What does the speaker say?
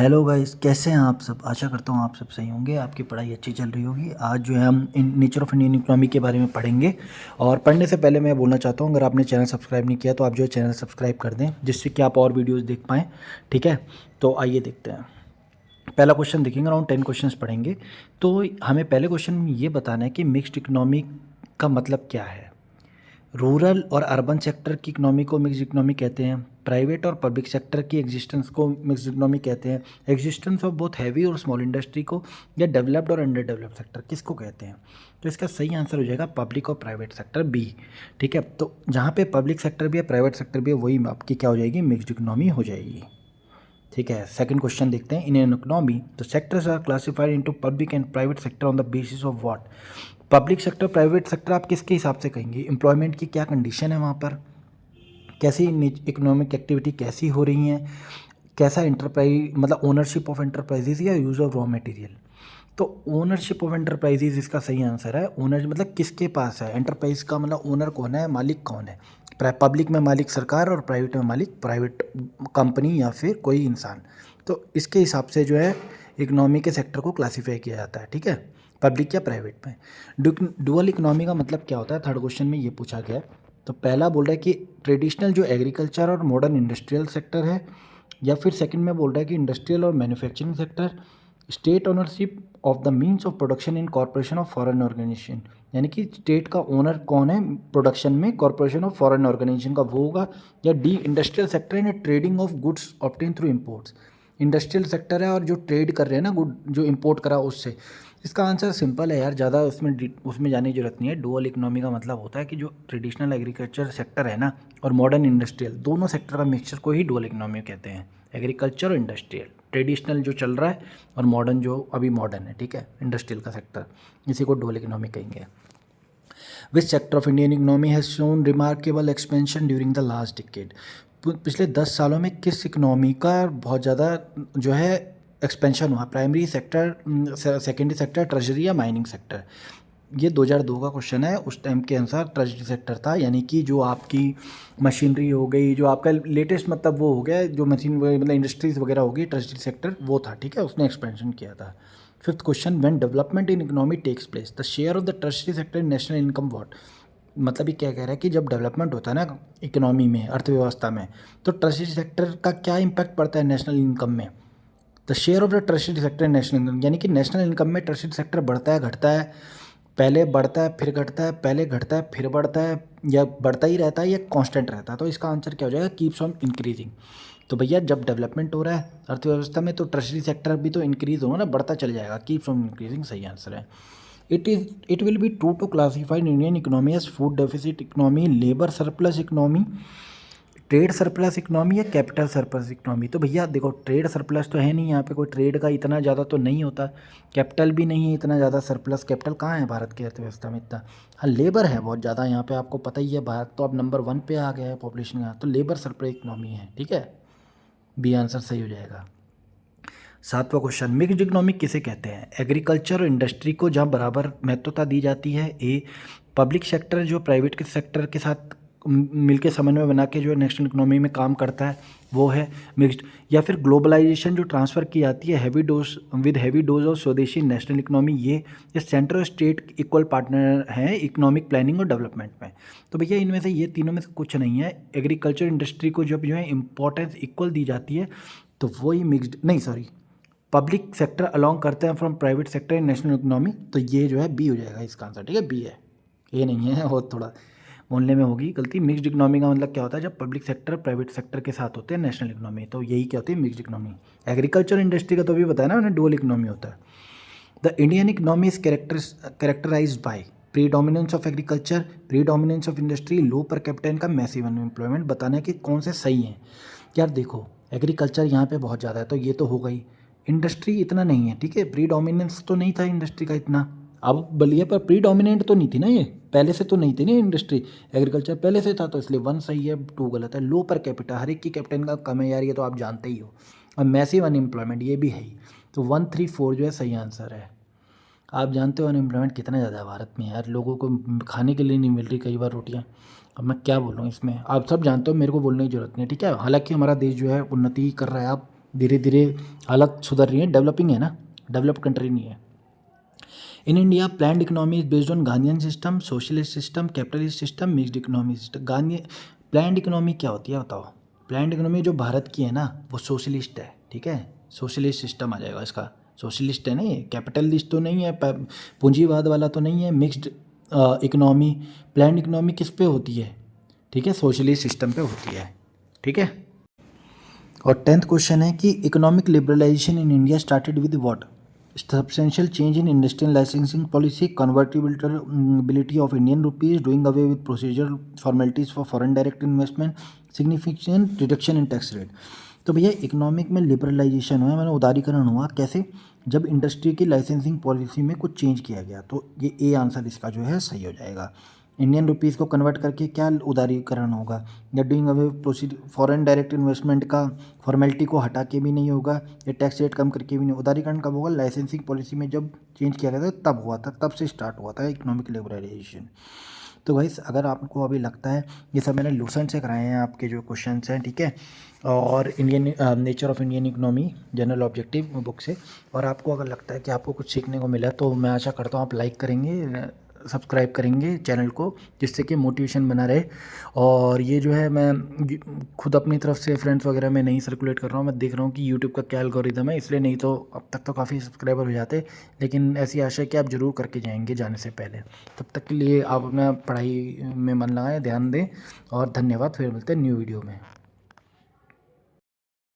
Hello guys, कैसे हैं आप सब। आशा करता हूँ आप सब सही होंगे, आपकी पढ़ाई अच्छी चल रही होगी। आज जो है हम नेचर ऑफ इंडियन इकोनॉमी के बारे में पढ़ेंगे। और पढ़ने से पहले मैं बोलना चाहता हूँ, अगर आपने चैनल सब्सक्राइब नहीं किया तो आप जो है चैनल सब्सक्राइब कर दें, जिससे कि आप और वीडियोज़ देख पाएँ। ठीक है, तो आइए देखते हैं। पहला क्वेश्चन देखेंगे, अराउंड 10 क्वेश्चंस पढ़ेंगे। तो हमें पहले क्वेश्चन में ये बताना है कि मिक्स्ड इकोनॉमी का मतलब क्या है। रूरल और अर्बन सेक्टर की इकोनॉमी को मिक्स्ड इकोनॉमी कहते हैं। प्राइवेट और पब्लिक सेक्टर की एग्जिस्टेंस को मिक्स्ड इकोनॉमी कहते हैं। एग्जिस्टेंस ऑफ बोथ हैवी और स्मॉल इंडस्ट्री को, या डेवलप्ड और अंडर डेवलप्ड सेक्टर किसको कहते हैं। तो इसका सही आंसर हो जाएगा पब्लिक और प्राइवेट सेक्टर बी। ठीक है, तो जहाँ पे पब्लिक सेक्टर भी है प्राइवेट सेक्टर भी है, वही आपकी क्या हो जाएगी, मिक्स्ड इकोनॉमी हो जाएगी। ठीक है, सेकंड क्वेश्चन देखते हैं। In an economy the sectors are classified into public and private sector on the basis of what. Public sector private sector आप किसके हिसाब से कहेंगे, एम्प्लॉयमेंट की क्या कंडीशन है वहाँ पर, कैसी इकोनॉमिक एक्टिविटी कैसी हो रही हैं, कैसा इंटरप्राइज मतलब ओनरशिप ऑफ एंटरप्राइजेज या यूज़ ऑफ रॉ मटेरियल। तो ओनरशिप ऑफ एंटरप्राइजेज इसका सही आंसर है। ओनर मतलब किसके पास है, एंटरप्राइज का मतलब ओनर कौन है, मालिक कौन है। पब्लिक में मालिक सरकार और प्राइवेट में मालिक प्राइवेट कंपनी या फिर कोई इंसान। तो इसके हिसाब से जो है इकोनॉमी के सेक्टर को क्लासीफाई किया जाता है। ठीक है, पब्लिक या प्राइवेट में। डुअल इकोनॉमी का मतलब क्या होता है, थर्ड क्वेश्चन में ये पूछा गया है। तो पहला बोल रहा है कि ट्रेडिशनल जो एग्रीकल्चर और मॉडर्न इंडस्ट्रियल सेक्टर है, या फिर सेकंड में बोल रहा है कि इंडस्ट्रियल और manufacturing sector, state ownership of the means of production in corporation of foreign organisation, यानी कि स्टेट का ओनर कौन है प्रोडक्शन में, कॉर्पोरेशन ऑफ फॉरेन ऑर्गेनाइजेशन का वो होगा। या D industrial sector and trading of goods obtain through imports, industrial sector है और जो ट्रेड कर रहे हैं ना गुड जो इम्पोर्ट करा उससे। इसका आंसर सिंपल है यार, ज़्यादा उसमें जाने की जरूरत नहीं है। डुअल इकोनॉमी का मतलब होता है कि जो ट्रेडिशनल एग्रीकल्चर सेक्टर है ना और मॉडर्न इंडस्ट्रियल, दोनों सेक्टर का मिक्सचर को ही डुअल इकोनॉमी कहते हैं। एग्रीकल्चर और इंडस्ट्रियल, ट्रेडिशनल जो चल रहा है और मॉडर्न जो अभी मॉडर्न है, ठीक है, इंडस्ट्रियल का सेक्टर, इसी को डुअल इकोनॉमी कहेंगे। Which sector of Indian economy has shown remarkable expansion during the last decade. पिछले 10 सालों में किस इकोनॉमी का बहुत ज़्यादा जो है एक्सपेंशन हुआ, primary sector, secondary sector, treasury या माइनिंग सेक्टर। ये 2002 का क्वेश्चन है। उस टाइम के अनुसार ट्रेजरी सेक्टर था, यानी कि जो आपकी मशीनरी हो गई, जो आपका लेटेस्ट मतलब वो हो गया, जो मशीन मतलब इंडस्ट्रीज वगैरह हो गई, ट्रेजरी सेक्टर वो था। ठीक है, उसने एक्सपेंशन किया था। Fifth question, when development in economy takes place the share of the treasury sector in national income what. मतलब ये क्या कह रहा है कि जब डेवलपमेंट होता है ना इकोनॉमी में, अर्थव्यवस्था में, तो ट्रेजरी सेक्टर का क्या इम्पैक्ट पड़ता है नेशनल इनकम में। The share of the treasury sector in national income, यानी कि नेशनल इनकम में ट्रेजरी सेक्टर बढ़ता है घटता है, पहले बढ़ता है फिर घटता है, पहले घटता है फिर बढ़ता है, या बढ़ता ही रहता है या कांस्टेंट रहता है। तो इसका आंसर क्या हो जाएगा, कीप्स ऑन इंक्रीजिंग। तो भैया जब डेवलपमेंट हो रहा है अर्थव्यवस्था में तो ट्रेजरी सेक्टर भी तो इंक्रीज होगा ना, बढ़ता चल जाएगा, कीप्स ऑन इंक्रीजिंग सही आंसर है। It will be true to classified Indian economy as food deficit economy, labour surplus economy, trade surplus economy या कैपिटल सरप्लस इकोनॉमी। तो भैया देखो, ट्रेड सरप्लस तो है नहीं यहाँ पे, कोई ट्रेड का इतना ज़्यादा तो नहीं होता, कैपिटल भी नहीं है इतना ज़्यादा सरप्लस, कैपिटल कहाँ है भारत की अर्थव्यवस्था में इतना। हाँ, लेबर है बहुत ज़्यादा यहाँ पे, आपको पता ही है, भारत तो अब नंबर 1 पे आ गया है पॉपुलेशन का, तो लेबर सरप्लस इकोनॉमी है। ठीक है, बी आंसर सही हो जाएगा। सातवां क्वेश्चन, मिक्स्ड इकोनॉमी किसे कहते हैं। एग्रीकल्चर और इंडस्ट्री को जहाँ बराबर महत्वता दी जाती है। ए, पब्लिक सेक्टर जो प्राइवेट के सेक्टर के साथ मिलके समन्वय बना के जो नेशनल इकोनॉमी में काम करता है वो है मिक्स्ड। या फिर ग्लोबलाइजेशन जो ट्रांसफ़र की जाती है हैवी डोज ऑफ स्वदेशी नेशनल इकोनॉमी, ये सेंटर और स्टेट इक्वल पार्टनर हैं इकोनॉमिक प्लानिंग और डेवलपमेंट में। तो भैया इनमें से ये तीनों में से कुछ नहीं है। एग्रीकल्चर इंडस्ट्री को जब जो है इंपॉर्टेंस इक्वल दी जाती है तो वही मिक्स्ड, नहीं सॉरी, पब्लिक सेक्टर अलोंग करते हैं from private sector in national economy, तो ये जो है बी हो जाएगा इसका आंसर। ठीक है, बी है, ये नहीं है, और थोड़ा बोलने में होगी गलती। मिक्स्ड इकोनॉमी का मतलब क्या होता है, जब पब्लिक सेक्टर प्राइवेट सेक्टर के साथ होते हैं नेशनल इकोनॉमी, तो यही क्या होती है, मिक्स्ड इकोनॉमी। एग्रीकल्चर इंडस्ट्री का तो अभी बताया ना मैंने, डुअल इकोनॉमी होता है। The Indian economy is characterised by predominance of agriculture, predominance of industry, low per capita income, massive unemployment. बताने कि कौन से सही हैं यार। देखो, एग्रीकल्चर यहाँ पे बहुत ज़्यादा है तो ये तो हो गई, इंडस्ट्री इतना नहीं है। ठीक है, प्रीडोमिनेंस तो नहीं था इंडस्ट्री का इतना, अब बलिया पर प्रीडोमिनेंट तो नहीं थी ना, ये पहले से तो नहीं थी ना इंडस्ट्री, एग्रीकल्चर पहले से था, तो इसलिए 1 सही है 2 गलत है। लो पर कैपिटा, हर एक की कैपिटल का कम है यार, ये तो आप जानते ही हो। और मैसिव अनएम्प्लॉयमेंट ये भी है ही, तो 1 3 4 जो है सही आंसर है। आप जानते हो अनएम्प्लॉयमेंट कितना ज़्यादा है भारत में यार, लोगों को खाने के लिए नहीं मिल रही कई बार रोटियाँ। अब मैं क्या बोलूँ इसमें, आप सब जानते हो, मेरे को बोलने की जरूरत नहीं है। ठीक है, हालांकि हमारा देश जो है उन्नति कर रहा है, अब धीरे धीरे हालत सुधर रही है, डेवलपिंग है ना, डेवलप्ड कंट्री नहीं है। In India planned economy is based on Gandhian system, socialist system, capitalist system, mixed economy system. Gandhi planned economy क्या होती है बताओ? प्लान्ड इकोनॉमी जो भारत की है ना वो सोशलिस्ट है, ठीक है, सोशलिस्ट सिस्टम आ जाएगा इसका। सोशलिस्ट है ना, ये कैपिटलिस्ट तो नहीं है, पूंजीवाद वाला तो नहीं है, मिक्स्ड इकोनॉमी। प्लान्ड इकोनॉमी किस पे होती है? ठीक है, सोशलिस्ट सिस्टम पे होती है, ठीक है। और 10th क्वेश्चन है कि economic liberalisation in India started with what? Substantial change in industrial licensing policy, convertibility of Indian rupees, doing away with procedural formalities for foreign direct investment, significant reduction in tax rate। तो भैया economic में liberalisation हुआ, मैंने उदारीकरण हुआ कैसे? जब industry की लाइसेंसिंग पॉलिसी में कुछ चेंज किया गया, तो ये ए आंसर इसका जो है सही हो जाएगा। इंडियन रुपीज़ को कन्वर्ट करके क्या उदारीकरण होगा? या doing away proceed foreign direct investment का फॉर्मेलिटी को हटा के भी नहीं होगा, या टैक्स रेट कम करके भी नहीं। उदारीकरण कब होगा? लाइसेंसिंग पॉलिसी में जब चेंज किया गया था तब हुआ था, तब से स्टार्ट हुआ था इकोनॉमिक लिबरलाइजेशन। तो गाइस अगर आपको अभी लगता है, ये सब मैंने लूसेंट से कराए हैं आपके जो क्वेश्चंस हैं, ठीक है, और Indian nature of Indian economy general objective book से, और आपको अगर लगता है कि आपको कुछ सीखने को मिला तो मैं आशा करता हूँ आप लाइक करेंगे, सब्सक्राइब करेंगे चैनल को, जिससे कि मोटिवेशन बना रहे। और ये जो है मैं खुद अपनी तरफ से फ्रेंड्स वगैरह में नहीं सर्कुलेट कर रहा हूँ, मैं देख रहा हूँ कि यूट्यूब का क्या एल्गोरिदम है, इसलिए नहीं तो अब तक तो काफ़ी सब्सक्राइबर हो जाते। लेकिन ऐसी आशा है कि आप ज़रूर करके जाएंगे जाने से पहले। तब तक के लिए आप अपना पढ़ाई में मन लगाएं, ध्यान दें, और धन्यवाद। फिर मिलते हैं न्यू वीडियो में।